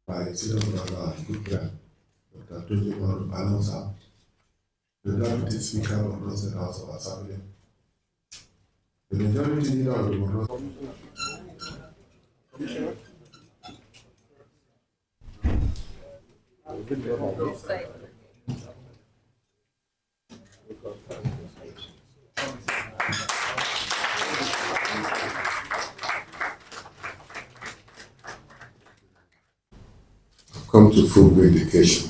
by Senior Brother Good Dr. Tunji Maruf Announcer, the Deputy Speaker of the State House of Assembly, the Majority Leader of the Borno State. Come to full vindication.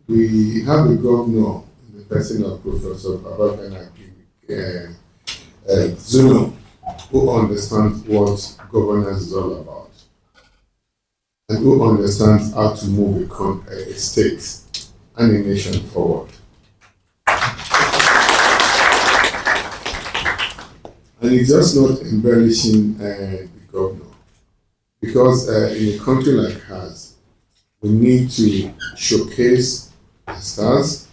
We have a governor in the person of Professor Zulum, who understands what governance is all about and who understands how to move a state and a nation forward. And it's just not embellishing the governor, because in a country like ours, we need to showcase the stars,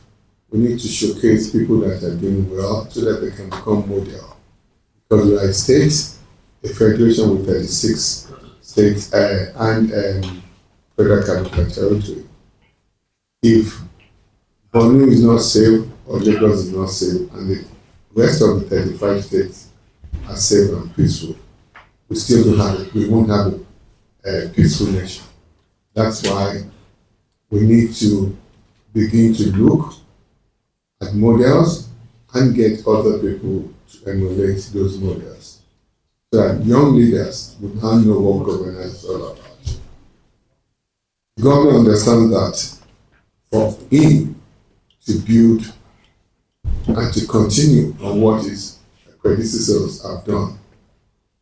we need to showcase people that are doing well so that they can become model. Because we are a state, a federation with 36 states and federal capital territory. If Borno is not safe or Lagos is not safe and the rest of the 35 states are safe and peaceful, we still don't have it. We won't have a peaceful nation. That's why we need to begin to look at models and get other people to emulate those models, so that young leaders will now know what governance is all about. The government understands that for him to build and to continue on what his predecessors have done,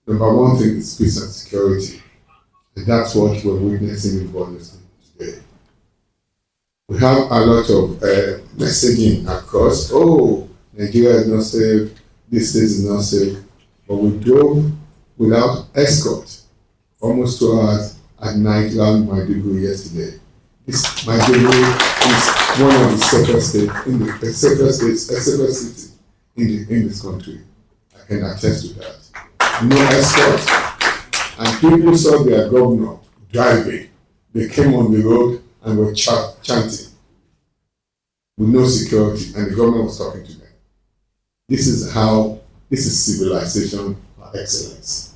number one thing is peace and security. And that's what we're witnessing in Borno State today. We have a lot of messaging across, oh, Nigeria is not safe, this state is not safe, but we drove without escort almost 2 hours at night around Maiduguri yesterday. Maiduguri is one of the safest states, safest city in this country. I can attest to that. No escort, and people saw their governor driving. They came on the road and were chanting with no security, and the governor was talking to them. This is civilization par excellence.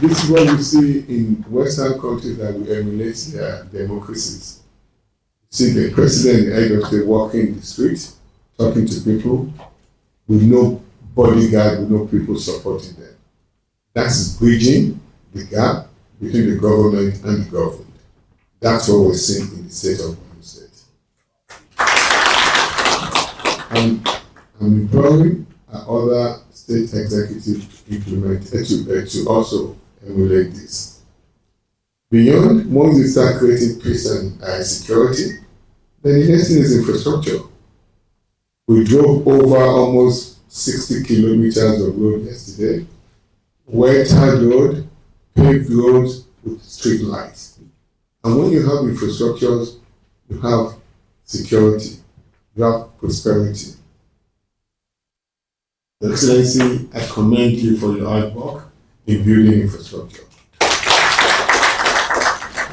This is what we see in Western countries that we emulate their democracies. See the president, the head of state, walking in the street, talking to people with no bodyguard, with no people supporting them. That's bridging the gap between the government and the governed. That's what we're seeing in the state of Borno State. And I'm imploring other state executives to also emulate this. Beyond, once you start creating peace and security, then the next thing is infrastructure. We drove over almost 60 kilometers of road yesterday, well-tarred road, paved roads with street lights. And when you have infrastructures, you have security, you have prosperity. Your Excellency, I commend you for your hard work in building infrastructure.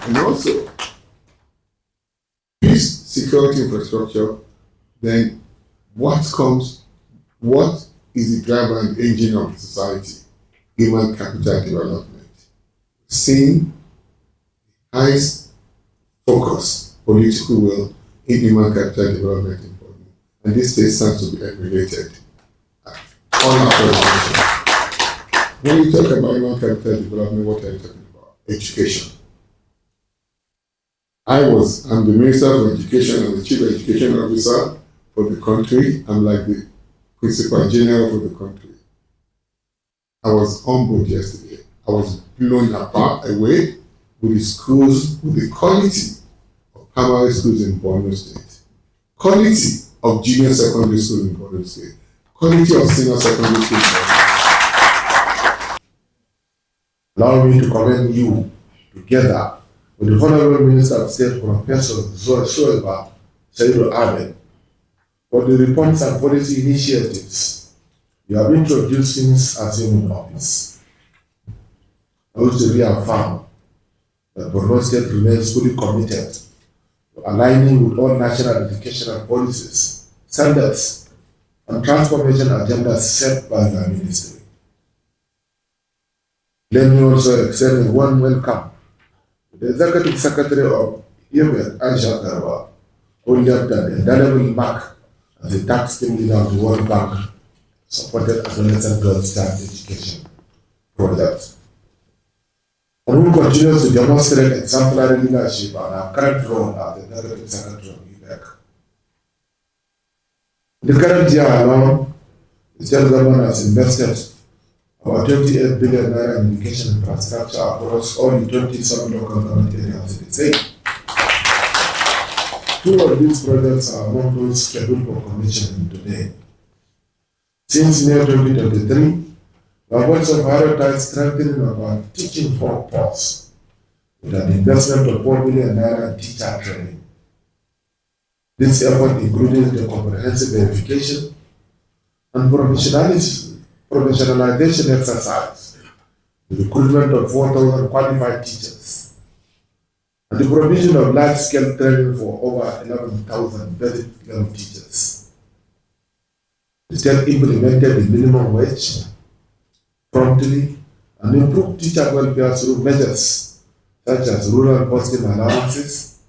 And also, peace, security, infrastructure, then what is the driver and engine of the society? Human capital development. Seeing highest focus, political will in human capital development in Borno. And this state stands to be emulated all across the nation. When you talk about human capital development, what are you talking about? Education. I'm the Minister of Education and the Chief Education Officer for the country. I'm like the Principal General for the country. I was humbled yesterday. I was blown away with the schools, with the quality of primary schools in Borno State, quality of junior secondary schools in Borno State, quality of senior secondary schools in Borno State. Allow me to commend you together with the Honorable Minister of State, Professor Saidu Ahmed, for the reports and policy initiatives We have introduced since assuming office. I wish to reaffirm that Borno State remains fully committed to aligning with all national educational policies, standards, and transformation agendas set by the ministry. Let me also extend a warm welcome to the Executive Secretary of UBEC, Aisha Garba, who left an indelible mark as a tax team leader of the World Bank supported adolescent girls' child education project, and who continues to demonstrate exemplary leadership and our current role as the Executive Secretary of UBEC. In the current year alone, the state government has invested about 28 billion naira in education infrastructure across all the 27 local government areas in the state. Two of these projects are among those scheduled for commissioning today. Since May 2023, we have also prioritized strengthening of our teaching workforce with an investment of 4 billion naira in teacher training. This effort included the comprehensive verification and professionalization exercise, the recruitment of 4,000 qualified teachers, and the provision of large-scale training for over 11,000 basic level teachers. The state implemented the minimum wage promptly and improved teacher welfare through measures such as rural posting allowances,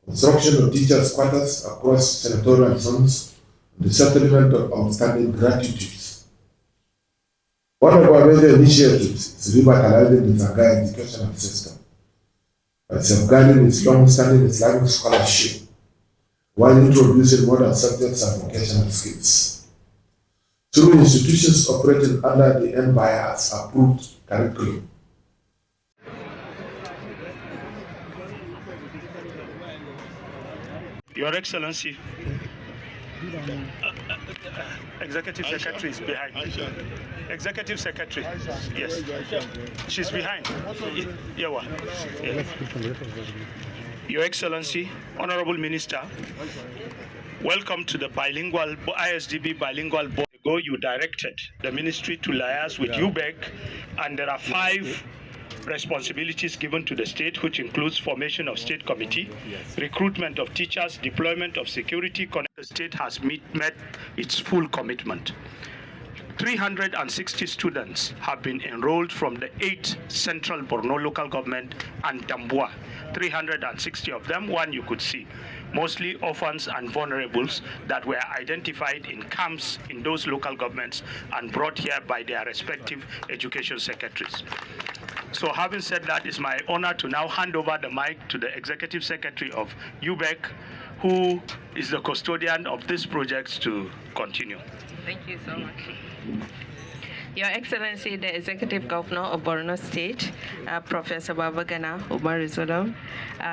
construction of teachers' quarters across senatorial zones, and the settlement of outstanding gratuities. One of our major initiatives is revitalizing the Zanga educational system by safeguarding its long-standing Islamic scholarship while introducing modern subjects and vocational skills. Through institutions operating under the NBIA's approved curriculum. Your Excellency, Executive Secretary is behind. Executive Secretary, yes, she's behind. Yeah. Your Excellency, Honorable Minister, welcome to the bilingual ISDB bilingual board. You directed the ministry to liaise with UBEC, and there are 5 responsibilities given to the state, which includes formation of state committee, recruitment of teachers, deployment of security. The state has met its full commitment. 360 students have been enrolled from the 8 central Borno local government and Damboa. 360 of them, one you could see, mostly orphans and vulnerables that were identified in camps in those local governments and brought here by their respective education secretaries. So having said that, it's my honor to now hand over the mic to the Executive Secretary of UBEC, who is the custodian of this project, to continue. Thank you so much. Your Excellency, the Executive Governor of Borno State, Professor Babagana Umar Zulum,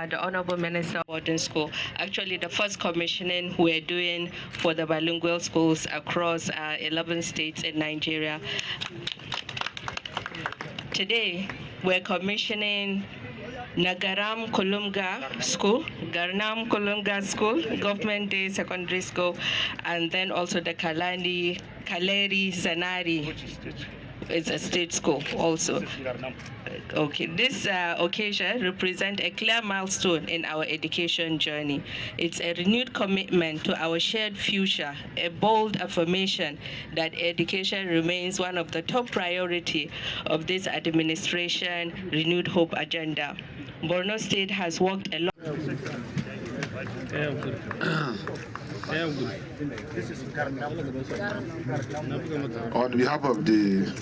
the Honorable Minister of Boarding School. Actually, the first commissioning we're doing for the bilingual schools across 11 states in Nigeria. Today, we're commissioning Nagaram Kolumga School, Garnam Kolumga School, Government Day Secondary School, and then also the Kaleri Zanari. It's a state school also. Okay, this occasion represents a clear milestone in our education journey. It's a renewed commitment to our shared future, a bold affirmation that education remains one of the top priority of this administration renewed hope agenda. Borno State has worked a lot. On behalf of the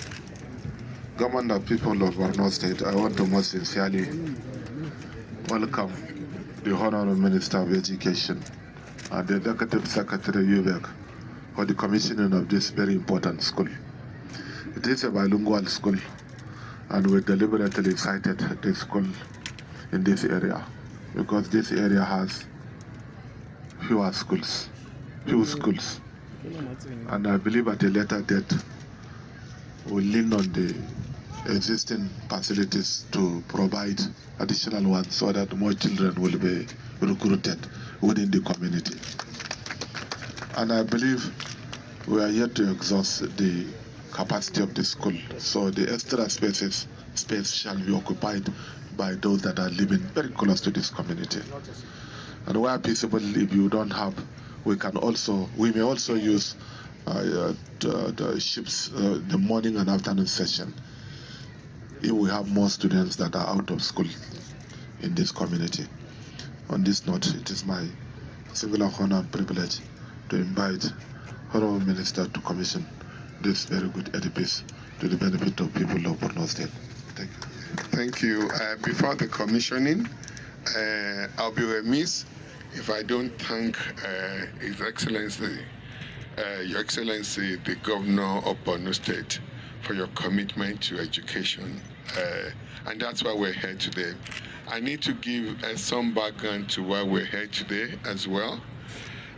government of people of Borno State, I want to most sincerely welcome the Honorable Minister of Education and the Executive Secretary UBEC for the commissioning of this very important school. It is a bilingual school, and we deliberately cited the school in this area because this area has few schools. And I believe at a later date we'll lean on the existing facilities to provide additional ones so that more children will be recruited within the community. And I believe we are yet to exhaust the capacity of the school. So the extra space shall be occupied by those that are living very close to this community. And where people, if you don't have, we may also use the ships, the morning and afternoon session, if we have more students that are out of school in this community. On this note, it is my singular honor and privilege to invite Honorable Minister to commission this very good edifice to the benefit of people of Borno State. Thank you. Thank you. Before the commissioning, I'll be remiss if I don't thank His Excellency, Your Excellency, the Governor of Borno State, for your commitment to education. And that's why we're here today. I need to give some background to why we're here today as well.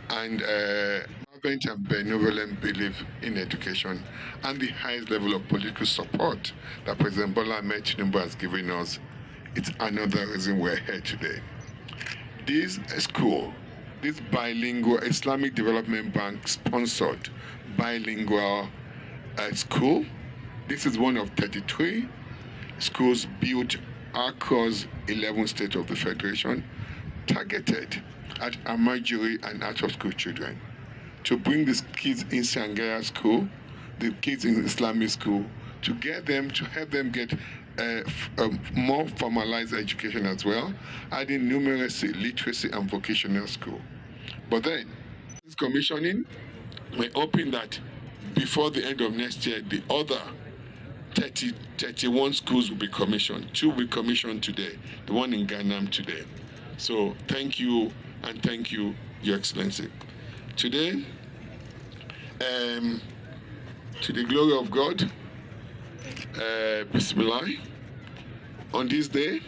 And fervent and benevolent belief in education and the highest level of political support that President Bola Ahmed Tinubu has given us, it's another reason we're here today. This school, this bilingual Islamic Development Bank sponsored bilingual school, this is one of 33 schools built across 11 states of the Federation, targeted at Amajiri and out-of-school children, to bring these kids in Sangaya school, the kids in Islamic school, to help them get more formalized education as well, adding numeracy, literacy, and vocational school. But then, this commissioning, we're hoping that before the end of next year, the other 31 schools will be commissioned. 2 will be commissioned today, the one in Gangnam today. So thank you, and thank you, Your Excellency. Today, to the glory of God, Bismillah, on this day,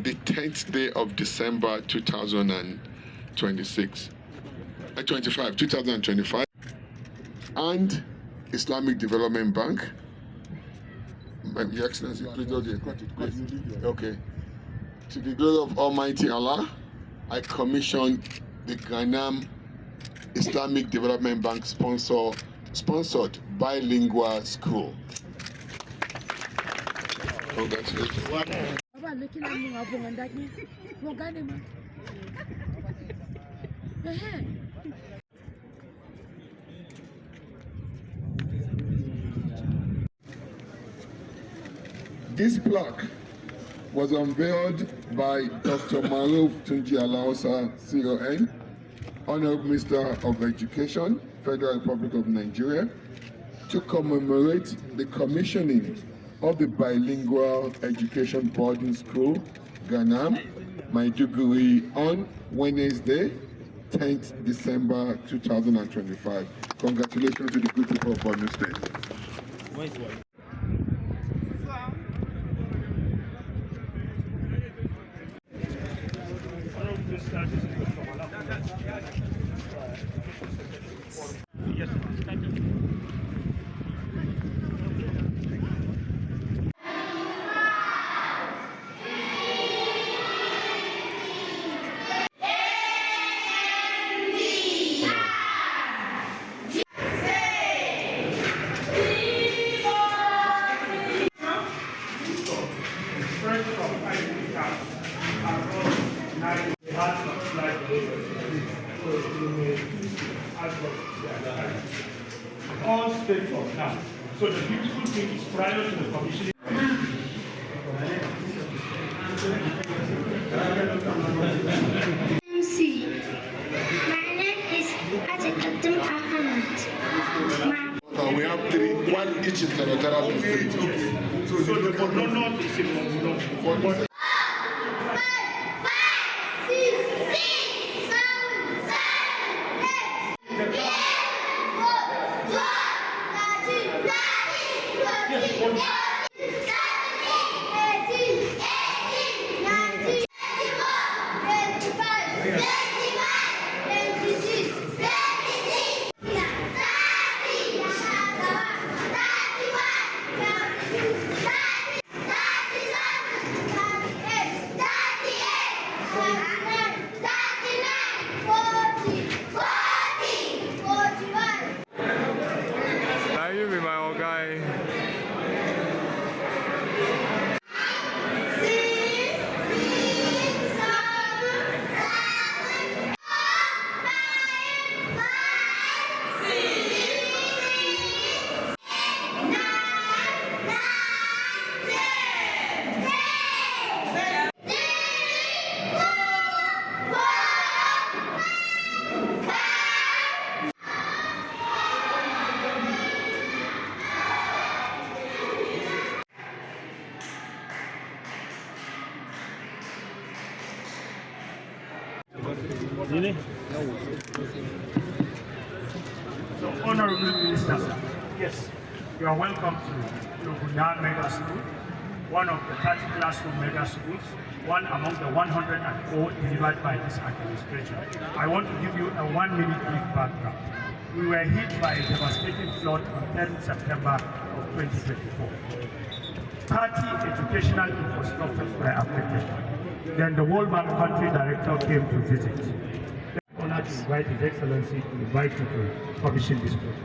the 10th day of December 2025, and Islamic Development Bank, Your Excellency, please okay. To the glory of Almighty Allah, I commissioned the Gangnam Islamic Development Bank sponsored bilingual school. Congratulations. This plaque was unveiled by Dr. Maruf Tunji Alaosa, CON, Honorable Minister of Education, Federal Republic of Nigeria, to commemorate the commissioning of the bilingual education boarding school, Ganam, Maiduguri, on Wednesday, 10th December 2025. Congratulations to the good people of Borno State. Yes, all straight from now. So the beautiful thing is prior to the commission. MC. My name is Ajitatum Ahmed. We have 3, 1 each in Senatorial District. So the Borno North is in Borno. So, Honorable Minister, yes, you are welcome to Logunan Mega School, one of the 30 classroom mega schools, one among the 104 delivered by this administration. I want to give you a 1-minute brief background. We were hit by a devastating flood on 10 September of 2024. 30 educational infrastructures were affected. Then the World Bank Country Director came to visit. I'm honored to invite His Excellency to invite you to commission this project.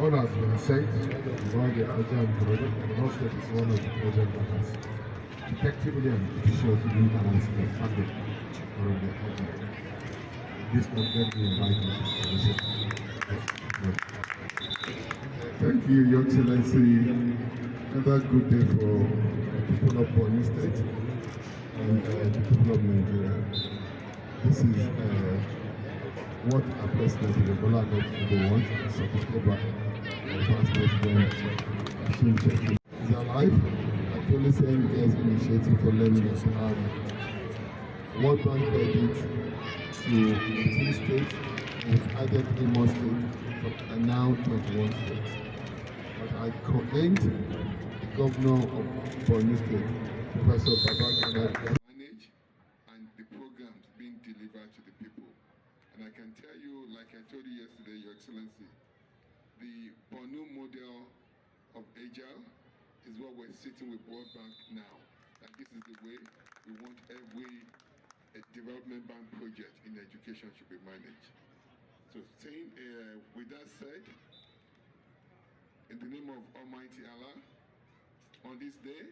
All has been said about the Ajahn project. Borno State is one of the projects that has effectively and efficiently enhanced the funding for the Ajahn. This project we invite you to commission. Thank you, Your Excellency. Another good day for the people of Borno State and the people of Nigeria. This is what our President Bola Tinubu wants, supported by our past President Ashim Sheikh. Is alive. Actually saying there's initiative for learning empowerment. World Bank credit to 18 states and added Imo State and now 21 states. But I commend the governor of Borno State, Professor Babagana, manage and the programs being delivered to the people. And I can tell you, like I told you yesterday, Your Excellency, the Borno model of Agile is what we're sitting with World Bank now. And this is the way we want every development bank project in education should be managed. So saying, with that said, in the name of Almighty Allah, on this day,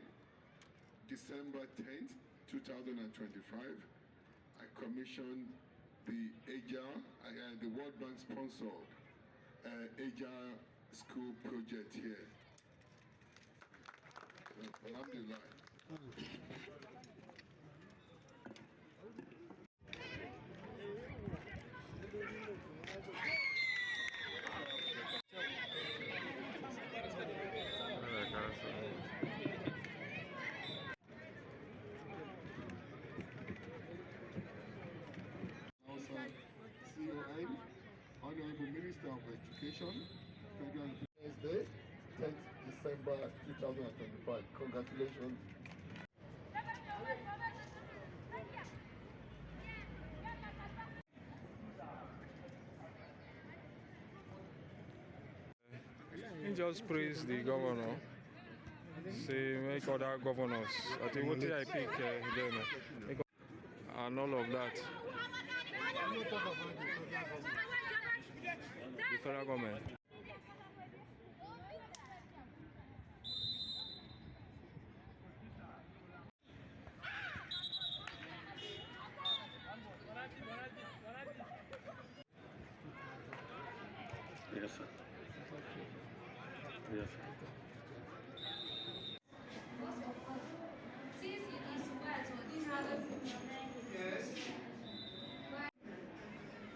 December 10th, 2025, I commissioned the Agile, the World Bank sponsored Agile school project here. Alhamdulillah. CON, Honorable Minister of Education, Federal Thursday, 10th December 2025. Congratulations. He just praised the governor, say make other governors. I think what did I pick then? And all of that. The federal government. Yes, sir. Yes, sir. Since it is wet, so this has yes.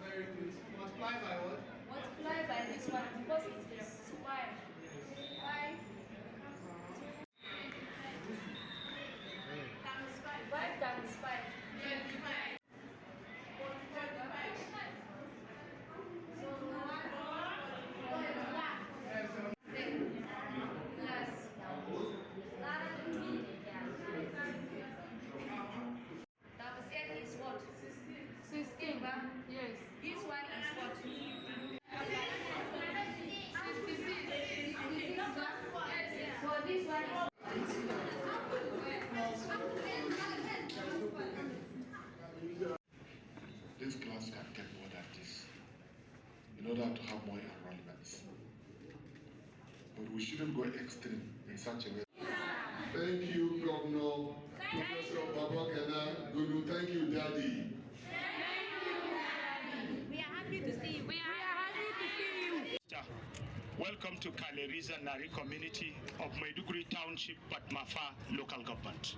Very good. Multiply by what? Multiply by this one because it is square. 5 times 5. 5 times 5. 25. Is what? 16, yes. This one is what? 66. So this one is. This class can take more than this in order to have more enrollments. But we shouldn't go extreme in such a way. Thank you, Governor. Professor Babagana Gulu. Thank you, Daddy. Thank you, Daddy. We are happy to see you. We are happy to see you. Welcome to Kaleriza Nari community of Maiduguri Township, Patmafa local government.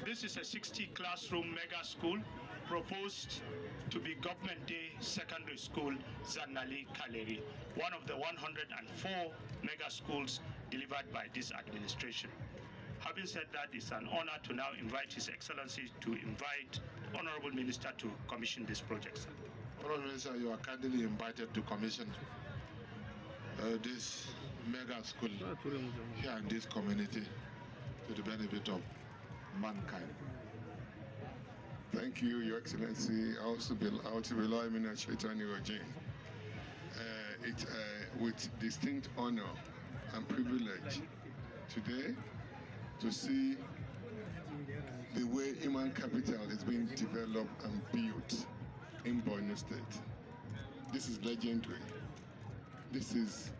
This is a 60 classroom mega school proposed to be Government Day Secondary School, Zanali Kaleri, one of the 104 mega schools delivered by this administration. Having said that, it's an honor to now invite His Excellency to invite Honorable Minister to commission this project, sir. Honorable Minister, you are kindly invited to commission this mega school here in this community to the benefit of mankind. Thank you, Your Excellency. With distinct honor and privilege today to see the way human capital is being developed and built in Borno State. This is legendary. This is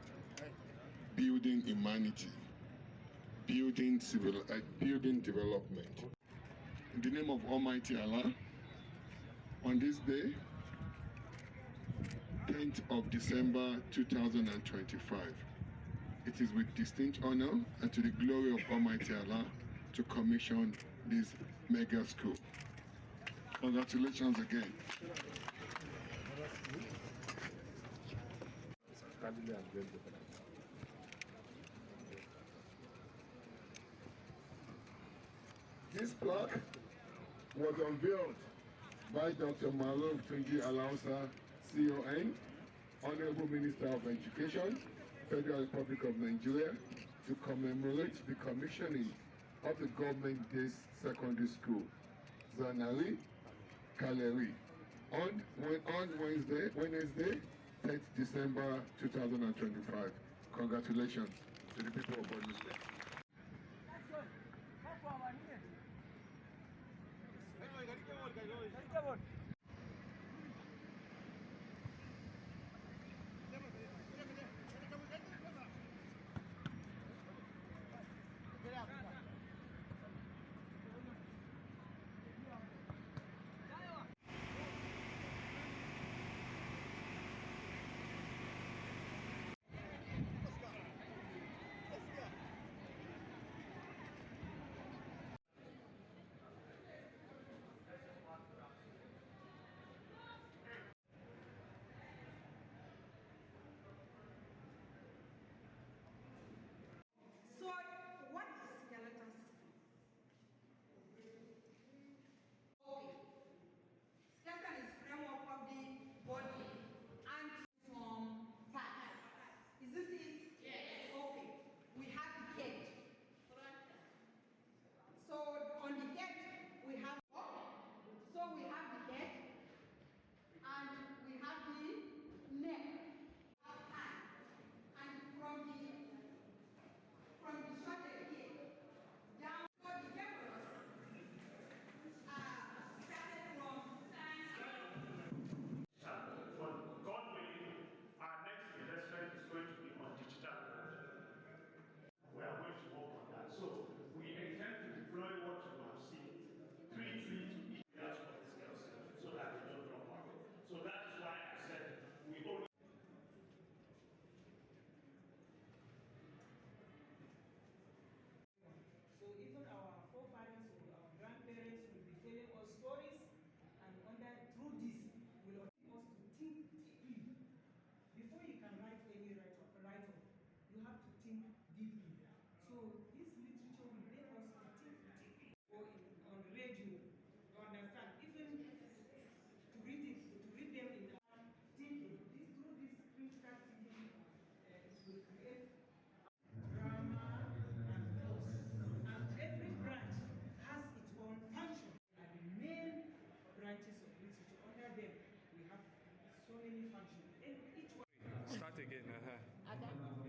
building humanity, building development. In the name of Almighty Allah, on this day, 10th of December 2025, it is with distinct honor and to the glory of Almighty Allah to commission this mega school. Congratulations again. This plaque was unveiled by Dr. Maruf Tunji Alausa, CON, Honorable Minister of Education, Federal Republic of Nigeria, to commemorate the commissioning of the government-day secondary school, Zanari Kaleri, on Wednesday, 10th December 2025. Congratulations to the people of Borno State. So, what is skeletal system? Okay. Skeleton is framework of the body and from parts. Isn't it? Yes. Okay. We have the head. So, on the head, we have so we have the head and we have the neck, hand, and from the shoulder here down. So the members started from God willing, our next investment is going to be on digital. We are going to work on that. So we intend to deploy what you have seen, 3 to each class of the skills, so that we don't drop out. So that is why I said we only. So even our forefathers or our grandparents will be telling us stories, and through this will allow us to think deeply. Before you can write any write-up, you have to think deeply. So this literature will make us to think deeply. Or on radio, you understand? Even to read them in the thinking. Through this critical thinking, it will create drama and thoughts. And every branch has its own function. And the main branches of literature, under them, we have so many functions. And each one. Start again. Okay.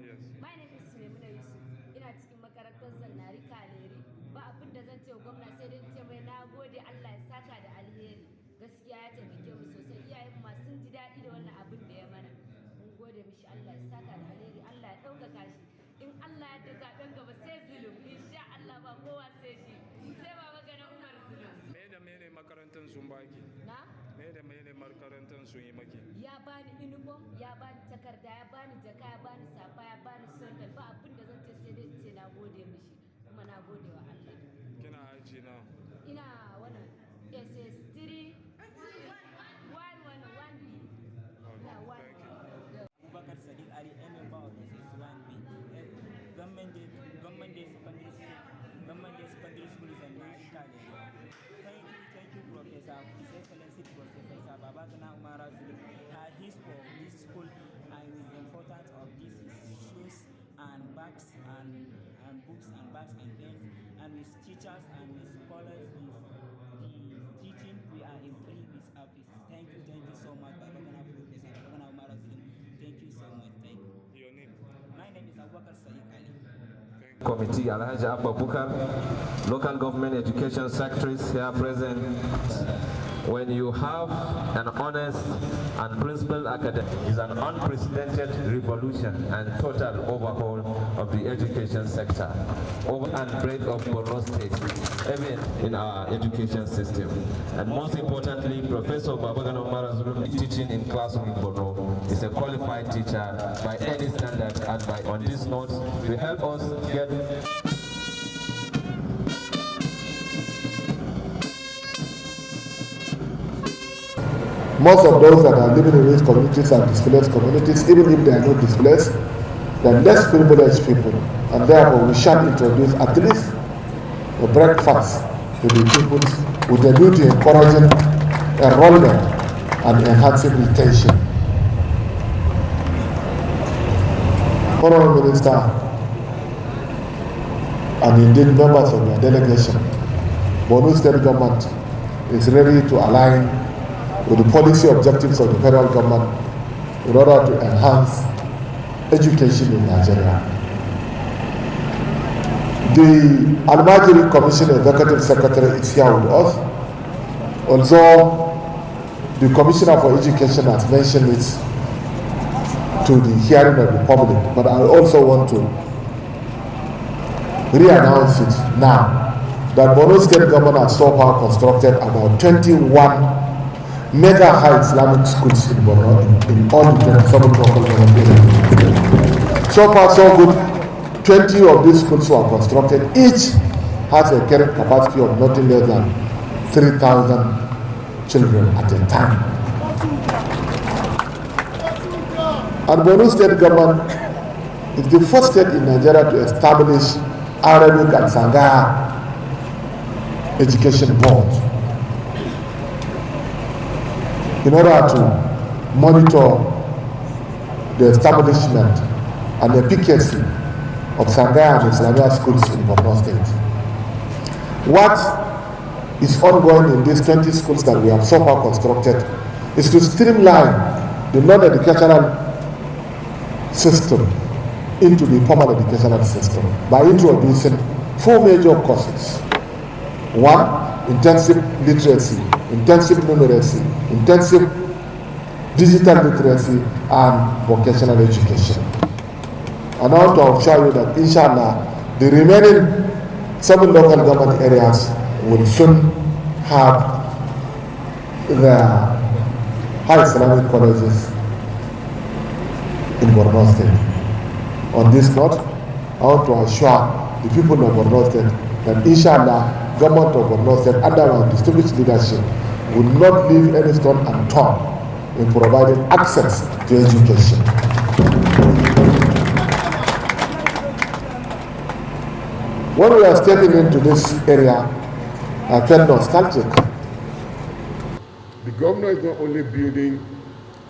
Yes. My name is Sulemuna Yusuf. Ina cikin makarantar Zannari Kaleri. Ba abin da zan ce wa gwamna sai dai ce mai nagode Allah ya saka da alheri. Gaskiya ya taimake mu sosai. Iyayen mu sun ji daɗi da wannan abin da ya mana. Mun gode mishi Allah ya saka da alheri. Allah ya ɗaukaka shi. In Allah ya da zaben gaba sai Zulum. Insha Allah ba kowa sai shi. Sai baba gana Umar Zulum. Me da mene makarantar sun baki? Na? Me da mene makarantar sun yi maki? Ya bani uniform, ya bani takarda, ya bani jaka, ya bani safa, ya bani sandal. Ba abin da zan ce sai dai ce na gode mishi. Kuma na gode wa Allah. Kina aji na? Ina wannan SS3 111B. Thank you. Abubakar Sadiq Ali, member of SS1B. Government Day Secondary School is a Thank you, Professor. His Excellency Professor Babagana Umara Zulum had his for this school and the importance of these shoes and bags and books and bags and pens, and with teachers and with scholars, the teaching we are impressed with office. Thank you so much, Babagana Professor Babagana Umara Zulum. Thank you so much. Thank you. Your name? My name is Abubakar Saeed Ali. Committee, Alhaji Abba Bukar, local government education secretaries here present. When you have an honest and principled academic, it's an unprecedented revolution and total overhaul of the education sector, over and breadth of Borno State, even in our education system. And most importantly, Professor Babagana Umara Zulum teaching in classroom in Borno is a qualified teacher by any standard, and on this note, will help us get most of those that are living in these communities are displaced communities. Even if they are not displaced, they are less privileged people, and therefore we shall introduce at least a breakfast to the people with a view to encouraging enrollment and enhancing retention. Honorable Minister, and indeed members of your delegation, Borno State government is ready to align with the policy objectives of the federal government in order to enhance education in Nigeria. The Almajiri Commission Executive Secretary is here with us. Although the Commissioner for Education has mentioned it to the hearing of the public, but I also want to re-announce it now that Borno State government has so far constructed about 21 mega high Islamic schools in Borno, in all the 27 local government areas. So far so good. 20 of these schools were constructed. Each has a carrying capacity of nothing less than 3,000 children at a time. And Borno State government is the first state in Nigeria to establish Arabic and Sangha education board in order to monitor the establishment and efficacy of Sangha and Islamia schools in Borno State. What is ongoing in these 20 schools that we have so far constructed is to streamline the non-educational system into the formal educational system by introducing 4 major courses. 1, intensive literacy, intensive numeracy, intensive digital literacy, and vocational education. And I want to assure you that inshallah, the remaining 7 local government areas will soon have their high Islamic colleges in Borno State. On this note, I want to assure the people of Borno State that inshallah, government of Borno State under our distinguished leadership will not leave any stone unturned in providing access to education. When we are stepping into this area, I felt nostalgic. The governor is not only building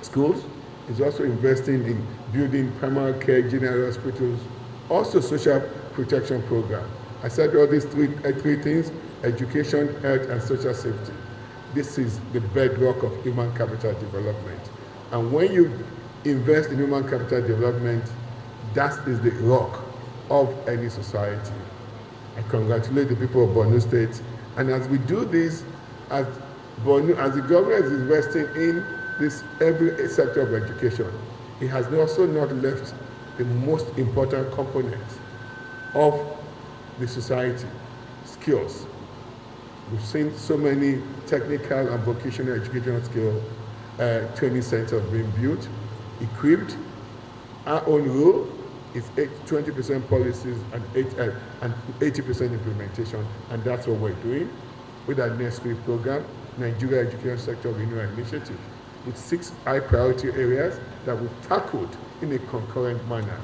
schools, he's also investing in building primary care, general hospitals, also social protection program. I said all these three things: education, health, and social safety. This is the bedrock of human capital development. And when you invest in human capital development, that is the rock of any society. I congratulate the people of Borno State. And as we do this, as the government is investing in this every sector of education, it has also not left the most important component of the society: skills. We've seen so many technical and vocational educational skill training centers being built, equipped. Our own rule is 20% policies and 80% implementation, and that's what we're doing with our next week program, Nigeria Education Sector Renewal Initiative, with 6 high priority areas that we've tackled in a concurrent manner.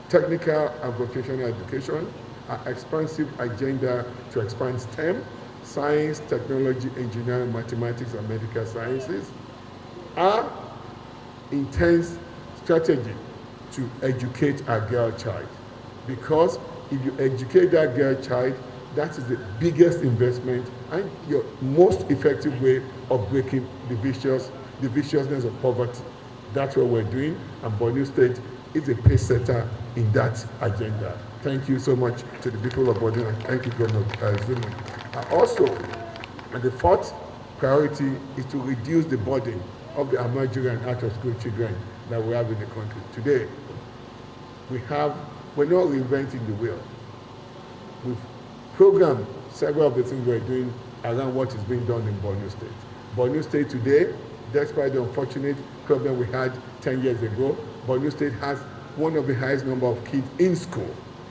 Technical and vocational education, our expansive agenda to expand STEM, science, technology, engineering, mathematics, and medical sciences are intense strategy to educate our girl child. Because if you educate that girl child, that is the biggest investment and your most effective way of breaking the viciousness of poverty. That's what we're doing, and Borno State is a pace setter in that agenda. Thank you so much to the people of Borno, and thank you, Governor Zulum. Also, and the fourth priority is to reduce the burden of the emerging and out-of-school children that we have in the country. Today, we're not reinventing the wheel. We've programmed several of the things we're doing around what is being done in Borno State. Borno State today, despite the unfortunate problem we had 10 years ago, Borno State has one of the highest number of kids in school.